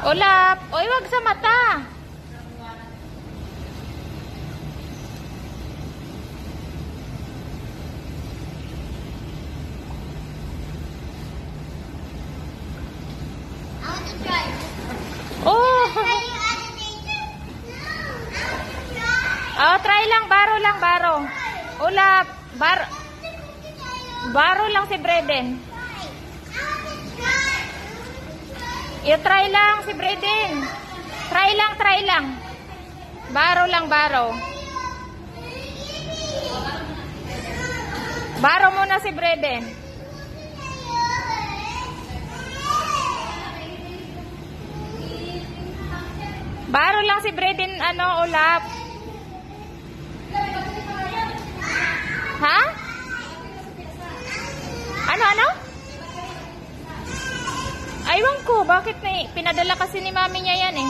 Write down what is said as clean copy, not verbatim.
Ulap! Oy, wag sa mata! Oh! Oh, try lang. Baro lang, baro. Ulap. Baro lang si Breden. I-try lang si Breden. Try lang. Baro lang, baro. Baro muna si Breden. Baro lang si Breden, ulap. Ha? Ano? Aywan ko, bakit pinadala kasi ni mami niya yan eh.